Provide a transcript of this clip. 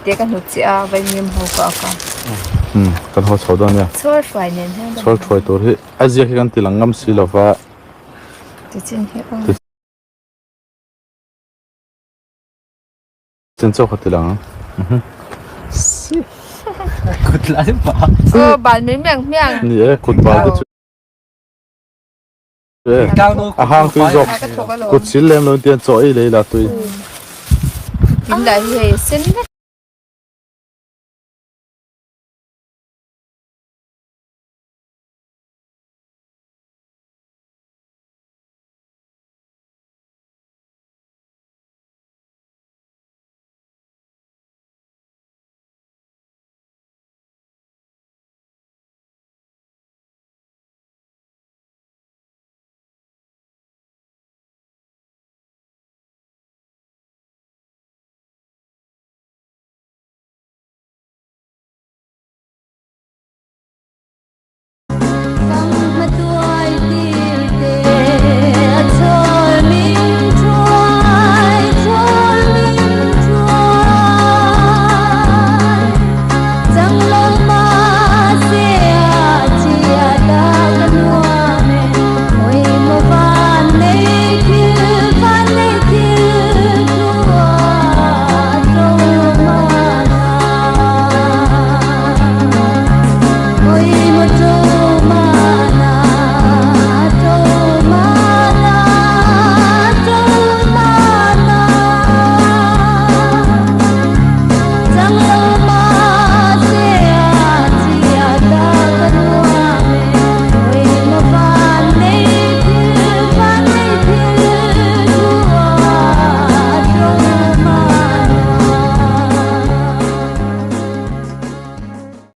Tiệc ăn hụt chia với miếng hậu cả cả. Kan ho chho dan ya. Xóa phải nên ha. Chol thoi tor hi azia hi kan tilang ngam si lova Tự nhiên hết không. chen chaw khatilang Cút lại bỏ. Bạn miếng miếng. ni e khut ba te chu Cao đâu. hang tu zok Cái thuộc cái lỗ. kut sil lem lo tian chaw ei le la tu Tìm lại thì xin đấy.